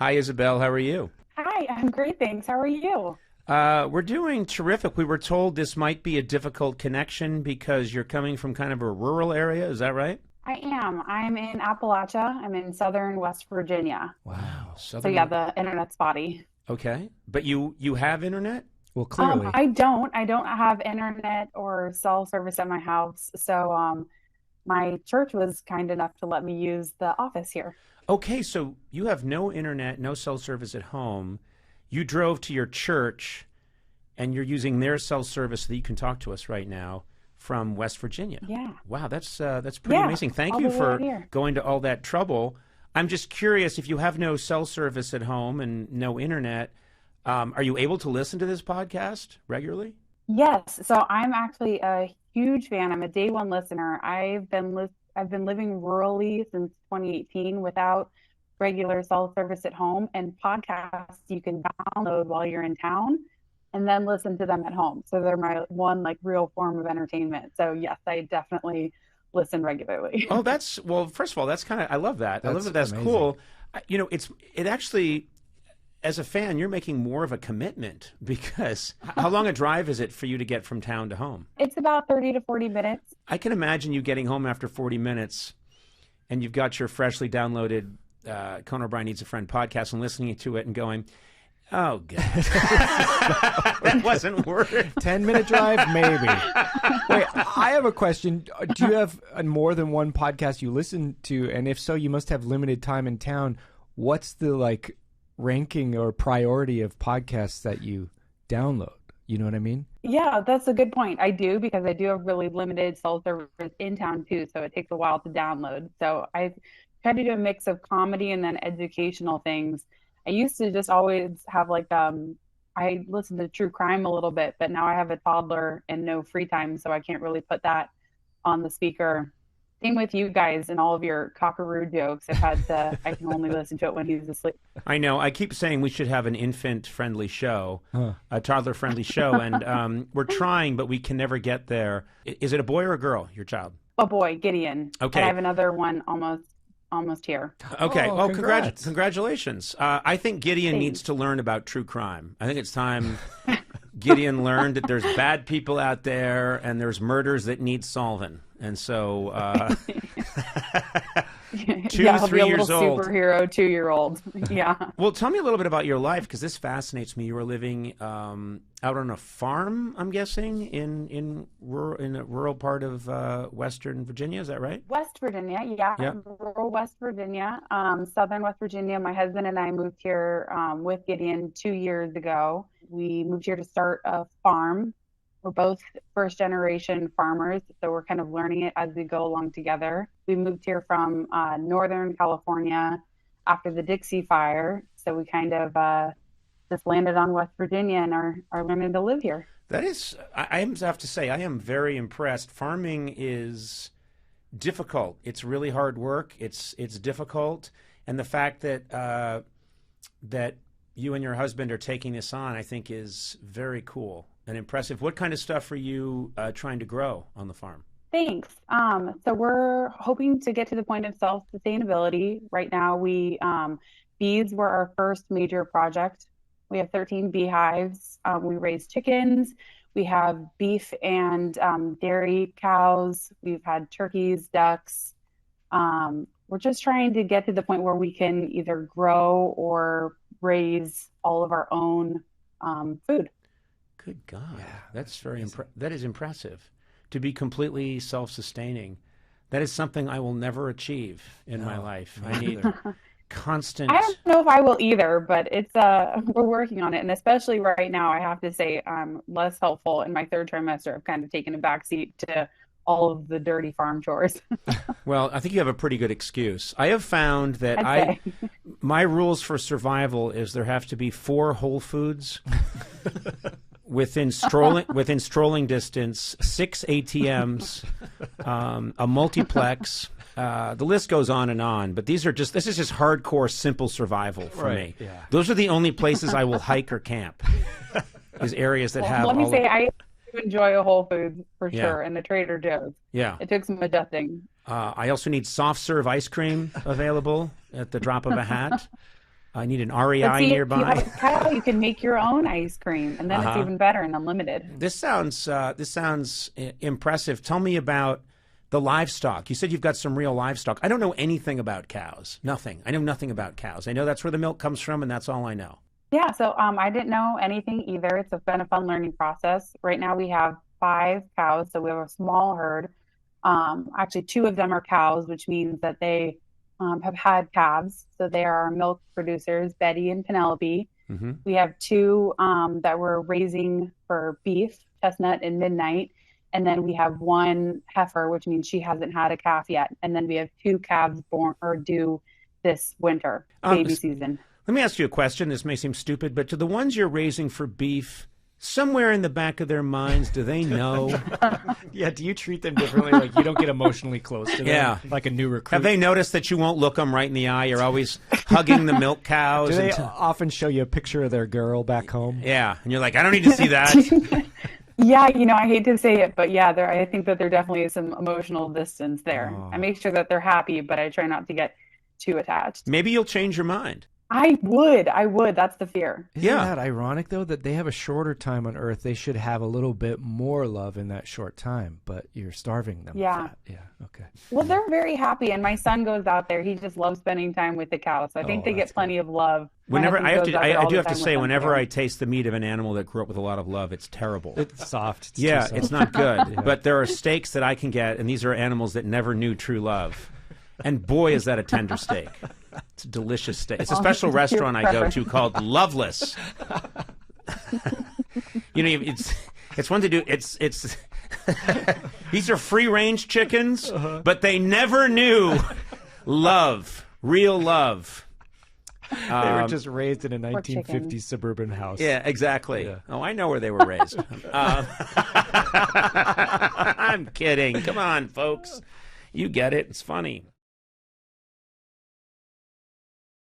Hi, Isabel. How are you? Hi, I'm great, thanks. How are you? We're doing terrific. We were told this might be a difficult connection because you're coming from kind of a rural area. Is that right? I am. I'm in Appalachia. I'm in southern West Virginia. Wow. So yeah, the internet's spotty. Okay. But you have internet? Well, clearly. I don't. I don't have internet or cell service at my house. So my church was kind enough to let me use the office here. Okay, so you have no internet, no cell service at home. You drove to your church, and you're using their cell service so that you can talk to us right now from West Virginia. Yeah. Wow, that's pretty amazing. Thank you for going to all that trouble. I'm just curious, if you have no cell service at home and no internet, are you able to listen to this podcast regularly? Yes. So I'm actually a huge fan. I'm a day one listener. I've been living rurally since 2018 without regular cell service at home, and podcasts you can download while you're in town and then listen to them at home. So they're my one real form of entertainment. So yes, I definitely listen regularly. Oh, first of all, that's I love that. I love that. That's amazing. cool. It actually, as a fan, you're making more of a commitment because how long a drive is it for you to get from town to home? It's about 30 to 40 minutes. I can imagine you getting home after 40 minutes and you've got your freshly downloaded Conan O'Brien Needs a Friend podcast and listening to it and going, oh, God. That wasn't worth it. 10-minute drive, maybe. Wait, I have a question. Do you have more than one podcast you listen to? And if so, you must have limited time in town. What's the ranking or priority of podcasts that you download? You know what I mean? Yeah, that's a good point. I do, because I do have really limited cell service in town too, so it takes a while to download. So I try to do a mix of comedy and then educational things. I used to just always have I listen to true crime a little bit, but now I have a toddler and no free time, so I can't really put that on the speaker. Same with you guys and all of your cockaroo jokes. I can only listen to it when he's asleep. I know. I keep saying we should have an infant-friendly show, a toddler-friendly show, and we're trying, but we can never get there. Is it a boy or a girl, your child? A boy, Gideon. Okay. And I have another one almost here. Okay. Oh, well, congrats. Congratulations. I think Gideon Thanks. needs to learn about true crime. I think it's time Gideon learned that there's bad people out there and there's murders that need solving. And so, 2, I'll 3 be a years little old. Superhero 2-year-old. Yeah. Well, tell me a little bit about your life, because this fascinates me. You were living out on a farm, I'm guessing, in a rural part of Western Virginia. Is that right? West Virginia, yeah. Yeah. Rural West Virginia, southern West Virginia. My husband and I moved here with Gideon 2 years ago. We moved here to start a farm. We're both first generation farmers, so we're kind of learning it as we go along together. We moved here from Northern California after the Dixie Fire, so we kind of just landed on West Virginia and are learning to live here. That is, I have to say, I am very impressed. Farming is difficult. It's really hard work. It's difficult, and the fact that that you and your husband are taking this on, I think, is very cool and impressive. What kind of stuff are you trying to grow on the farm? Thanks. So we're hoping to get to the point of self-sustainability. Right now, bees were our first major project. We have 13 beehives. We raise chickens. We have beef and dairy cows. We've had turkeys, ducks. We're just trying to get to the point where we can either grow or raise all of our own food. Good God, that's that is impressive. To be completely self-sustaining, that is something I will never achieve in my life. I need constant. I don't know if I will either, but it's we're working on it, and especially right now, I have to say I'm less helpful in my third trimester. I've kind of taken a backseat to all of the dirty farm chores. Well, I think you have a pretty good excuse. I have found that my rules for survival is there have to be 4 Whole Foods within strolling distance, 6 ATMs, a multiplex. The list goes on and on, but this is just hardcore, simple survival for me. Yeah. Those are the only places I will hike or camp. Is areas that have. Let me say, I enjoy a Whole Foods for sure, and the Trader Joe's. Yeah. It took some adjusting. I also need soft serve ice cream available at the drop of a hat. I need an But REI see, if you nearby. have a cow, you can make your own ice cream, and then it's even better and unlimited. This sounds impressive. Tell me about the livestock. You said you've got some real livestock. I don't know anything about cows. Nothing. I know nothing about cows. I know that's where the milk comes from, and that's all I know. Yeah, so I didn't know anything either. It's been a fun learning process. Right now we have 5 cows, so we have a small herd. Actually, 2 of them are cows, which means that they have had calves. So they are our milk producers, Betty and Penelope. Mm-hmm. We have 2 that we're raising for beef, Chestnut and Midnight. And then we have 1 heifer, which means she hasn't had a calf yet. And then we have 2 calves born or due this winter, baby season. Let me ask you a question. This may seem stupid, but to the ones you're raising for beef, somewhere in the back of their minds, do they know? Yeah, do you treat them differently? Like you don't get emotionally close to them? Yeah. Like a new recruit? Have they noticed that you won't look them right in the eye? You're always hugging the milk cows. Do they often show you a picture of their girl back home? Yeah, and you're like, I don't need to see that. Yeah, I hate to say it, but yeah, I think that there definitely is some emotional distance there. I make sure that they're happy, but I try not to get too attached. Maybe you'll change your mind. I would. That's the fear. Isn't that ironic, though, that they have a shorter time on Earth? They should have a little bit more love in that short time, but you're starving them. Yeah. With that. Yeah, okay. Well, they're very happy, and my son goes out there. He just loves spending time with the cows. So I think they get plenty of love. Whenever I do have to say, whenever I taste the meat of an animal that grew up with a lot of love, it's terrible. It's soft. It's not good. But there are steaks that I can get, and these are animals that never knew true love. And boy, is that a tender steak. It's a delicious steak. It's a special restaurant I go to called Loveless. It's one to do. It's these are free range chickens, but they never knew love, real love. They were just raised in a 1950s suburban house. Yeah, exactly. Yeah. Oh, I know where they were raised. I'm kidding. Come on, folks. You get it. It's funny.